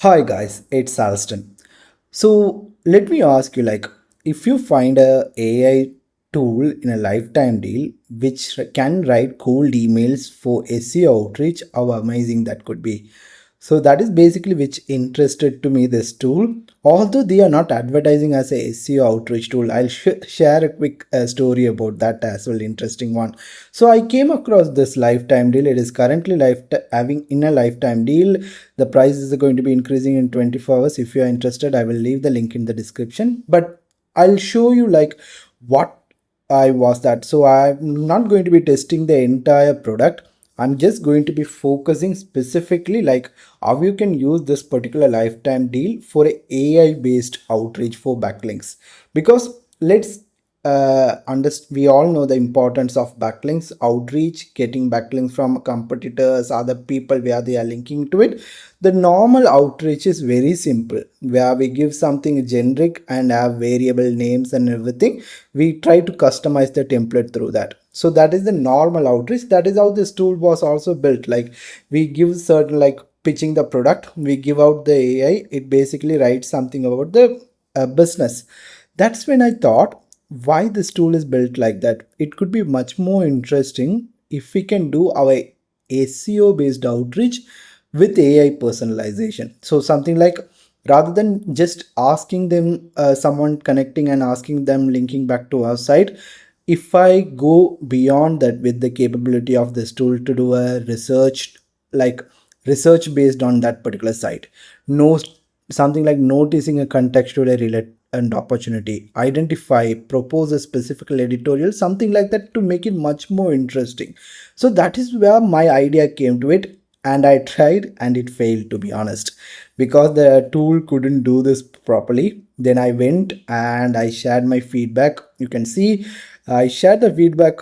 Hi guys, it's Alston. So let me ask you if you find a AI tool in a lifetime deal which can write cold emails for SEO outreach, how amazing that could be. So that is basically which interested to me this tool. Although they are not advertising as a SEO outreach tool, I'll share a quick story about that as well, interesting one. So I came across this lifetime deal. It is currently having in a lifetime deal. The price is going to be increasing in 24 hours. If you are interested, I will leave the link in the description. But I'll show you what I was that. So I'm not going to be testing the entire product. I'm just going to be focusing specifically how you can use this particular lifetime deal for a AI based outreach for backlinks. Because let's we all know the importance of backlinks, outreach, getting backlinks from competitors, other people where they are linking to it. The normal outreach is very simple, where we give something generic and have variable names and everything. We try to customize the template through that. So that is the normal outreach. That is how this tool was also built. Like we give certain pitching the product, we give out the AI, it basically writes something about the business. That's when I thought why this tool is built like that. It could be much more interesting if we can do our SEO based outreach with AI personalization. So something like rather than just asking them someone connecting and asking them linking back to our site, if I go beyond that with the capability of this tool to do a like research based on that particular site, no something like noticing a contextual relate and opportunity, identify, propose a specific editorial, something like that to make it much more interesting. So that is where my idea came to it, and I tried and it failed, to be honest, because the tool couldn't do this properly. Then I went and I shared my feedback. You can see I shared the feedback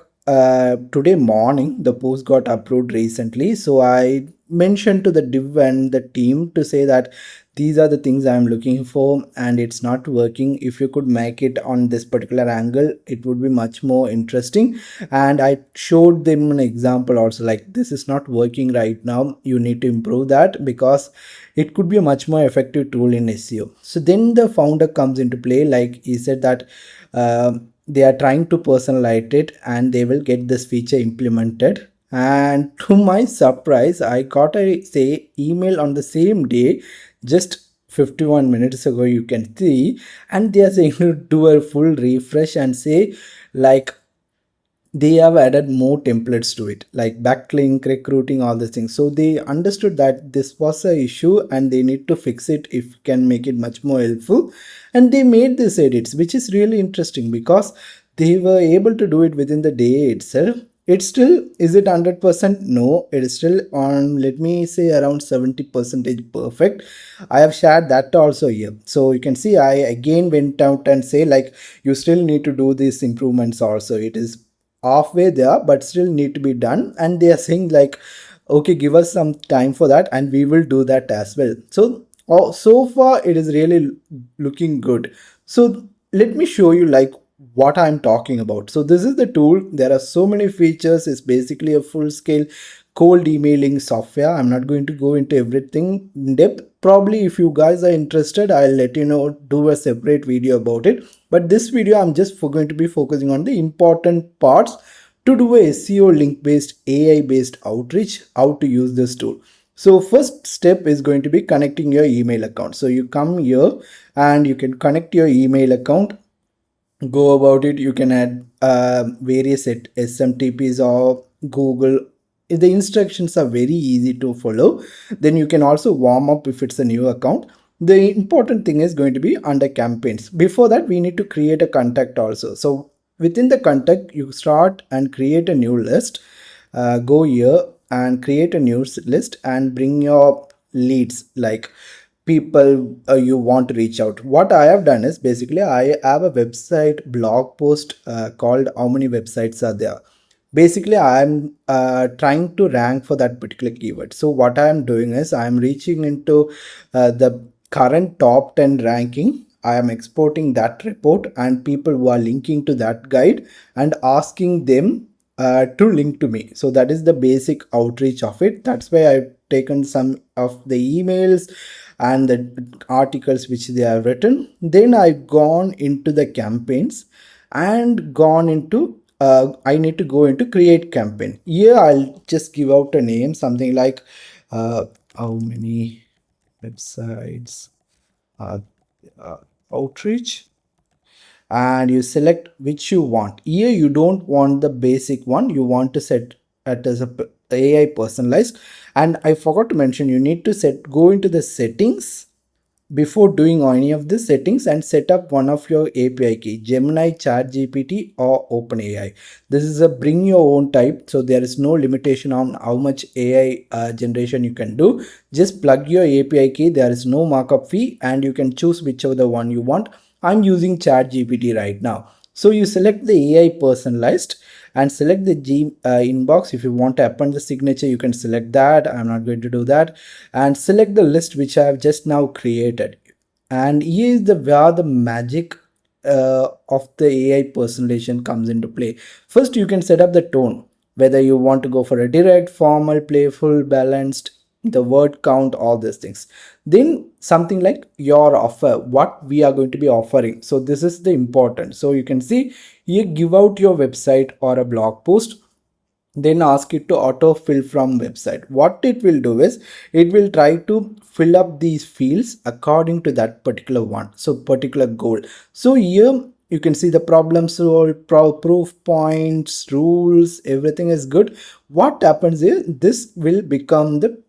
today morning. The post got approved recently, so I mentioned to the div and the team to say that these are the things I'm looking for and it's not working. If you could make it on this particular angle, it would be much more interesting. And I showed them an example also, like this is not working right now, you need to improve that because it could be a much more effective tool in SEO. So then the founder comes into play. Like he said that they are trying to personalize it and they will get this feature implemented. And to my surprise, I got a say email on the same day, just 51 minutes ago, you can see. And they are saying to do a full refresh and say like they have added more templates to it, like backlink, recruiting, all these things. So they understood that this was a issue and they need to fix it if can make it much more helpful. And they made these edits, which is really interesting because they were able to do it within the day itself. It's still, is it 100%? No, it is still on, let me say, around 70% perfect. I have shared that also here. So you can see I again went out and say like you still need to do these improvements also. It is halfway there but still need to be done, and they are saying like okay, give us some time for that and we will do that as well. So so far it is really looking good. So let me show you what I'm talking about. So this is the tool. There are so many features. It's basically a full scale cold emailing software. I'm not going to go into everything in depth. Probably if you guys are interested, I'll let you know, do a separate video about it. But this video I'm just going to be focusing on the important parts to do a SEO link based AI based outreach, how to use this tool. So first step is going to be connecting your email account. So you come here and you can connect your email account. Go about it. You can add various SMTPs or Google. The instructions are very easy to follow. Then you can also warm up if it's a new account. The important thing is going to be under campaigns. Before that, we need to create a contact also. So within the contact, you start and create a new list. Go here and create a new list and bring your leads, like people you want to reach out. What I have done is basically I have a website blog post called how many websites are there. Basically I'm trying to rank for that particular keyword. So what I am doing is I am reaching into the current top 10 ranking. I am exporting that report and people who are linking to that guide and asking them to link to me. So that is the basic outreach of it. That's why I've taken some of the emails. and the articles which they have written. Then I've gone into the campaigns and gone into I need to go into create campaign. Here I'll just give out a name, something like how many websites uh, uh, outreach, and you select which you want. Here you don't want the basic one, you want to set it as a AI personalized. And I forgot to mention, you need to go into the settings before doing any of the settings and set up one of your API key, Gemini, ChatGPT or OpenAI. This is a bring your own type, so there is no limitation on how much AI generation you can do. Just plug your API key, there is no markup fee, and you can choose whichever the one you want. I'm using ChatGPT right now. So you select the AI personalized and select the inbox. If you want to append the signature, you can select that. I'm not going to do that. And select the list which I have just now created. And here is the where the magic of the AI personalization comes into play. First, you can set up the tone, whether you want to go for a direct, formal, playful, balanced, the word count, all these things. Then something like your offer, what we are going to be offering. So this is the important. So you can see here, give out your website or a blog post, then ask it to auto fill from website. What it will do is it will try to fill up these fields according to that particular one, so particular goal. So here you can see the problem solved, proof points, rules, everything is good. What happens is this will become the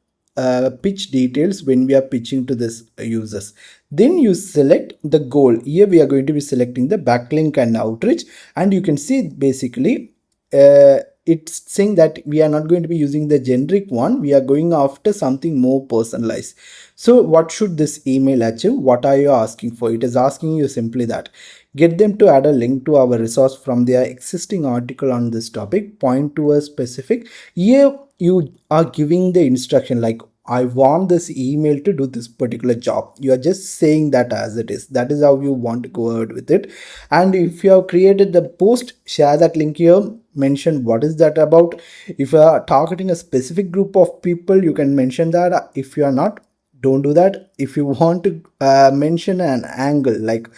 pitch details when we are pitching to this users. Then you select the goal. Here we are going to be selecting the backlink and outreach, and you can see basically it's saying that we are not going to be using the generic one, we are going after something more personalized. So what should this email achieve? What are you asking for? It is asking you simply that get them to add a link to our resource from their existing article on this topic, point to a specific. Here you are giving the instruction like, I want this email to do this particular job. You are just saying that as it is. That is how you want to go ahead with it. And if you have created the post, share that link here, mention what is that about. If you are targeting a specific group of people, you can mention that. If you are not, don't do that. If you want to mention an angle like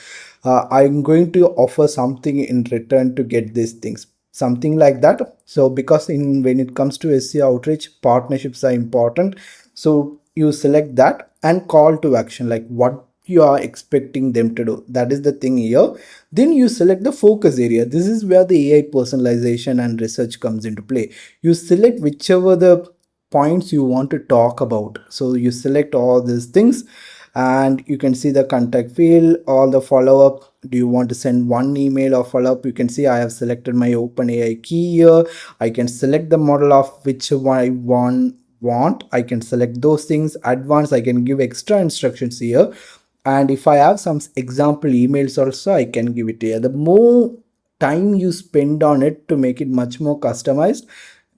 I'm going to offer something in return to get these things, something like that. So because in when it comes to SEO outreach, partnerships are important. So you select that and call to action, like what you are expecting them to do. That is the thing here. Then you select the focus area. This is where the AI personalization and research comes into play. You select whichever the points you want to talk about. So you select all these things, and you can see the contact field, all the follow-up. Do you want to send one email or follow-up? You can see I have selected my OpenAI key here. I can select the model of which one I want. I can select those things. Advanced, I can give extra instructions here. And if I have some example emails also, I can give it here. The more time you spend on it to make it much more customized,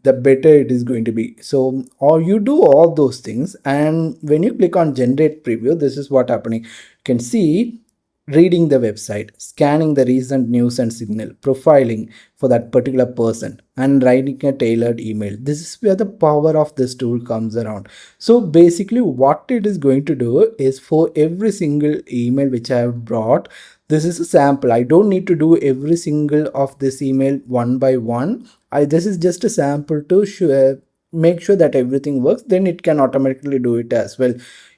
the better it is going to be. So or you do all those things, and when you click on generate preview, this is what happening. You can see reading the website, scanning the recent news and signal, profiling for that particular person, and writing a tailored email. This is where the power of this tool comes around. So basically what it is going to do is, for every single email which I have brought, this is a sample. I don't need to do every single of this email one by one. This is just a sample to make sure that everything works. Then it can automatically do it as well.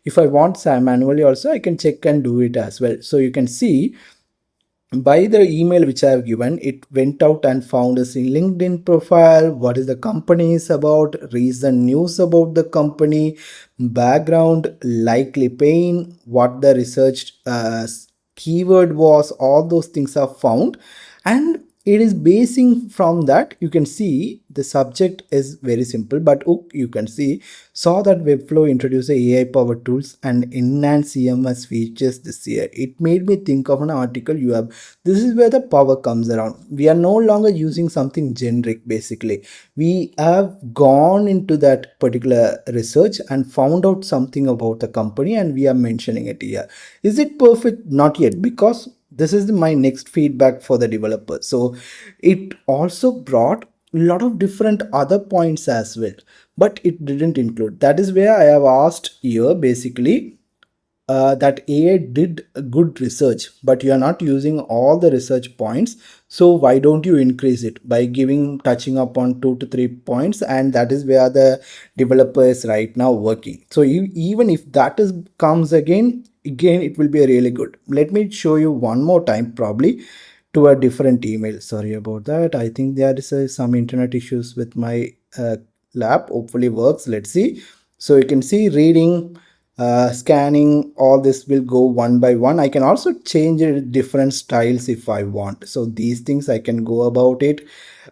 If I want manually also, I can check and do it as well. So you can see by the email which I have given, it went out and found a LinkedIn profile, what is the company is about, recent news about the company, background, likely pain, what the research keyword was, all those things are found. And it is basing from that. You can see the subject is very simple, but you can see saw that Webflow introduced AI powered tools and enhanced CMS features this year. It made me think of an article you have. This is where the power comes around. We are no longer using something generic. Basically, we have gone into that particular research and found out something about the company, and we are mentioning it here. Is it perfect? Not yet, because this is my next feedback for the developer. So it also brought a lot of different other points as well, but it didn't include. That is where I have asked here basically that AI did a good research, but you are not using all the research points. So why don't you increase it by giving touching up on 2 to 3 points? And that is where the developer is right now working. So even if that is comes again, it will be a really good. Let me show you one more time, probably to a different email. Sorry about that. I think there is some internet issues with my lab. Hopefully works. Let's see. So you can see reading, scanning, all this will go one by one. I can also change it different styles if I want. So these things I can go about it,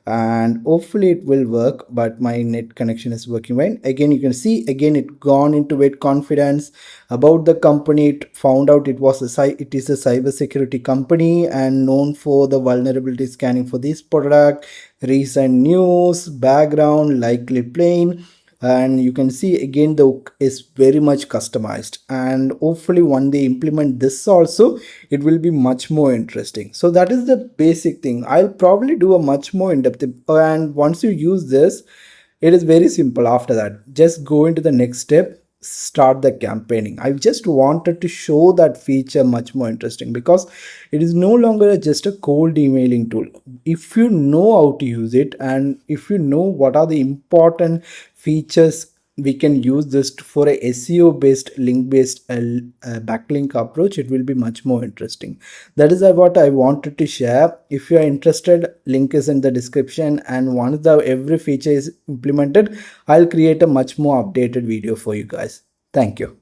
and hopefully it will work, but my net connection is working well. Again, you can see again it gone into it confidence about the company. It found out it is a cyber security company and known for the vulnerability scanning for this product, recent news, background, likely plain. And you can see again the hook is very much customized, and hopefully when they implement this also, it will be much more interesting. So that is the basic thing. I'll probably do a much more in-depth, and once you use this, it is very simple. After that, just go into the next step, start the campaigning. I just wanted to show that feature much more interesting, because it is no longer just a cold emailing tool. If you know how to use it, and if you know what are the important features, we can use this for a SEO based link based backlink approach. It will be much more interesting. That is what I wanted to share. If you are interested, link is in the description, and once the every feature is implemented, I'll create a much more updated video for you guys. Thank you.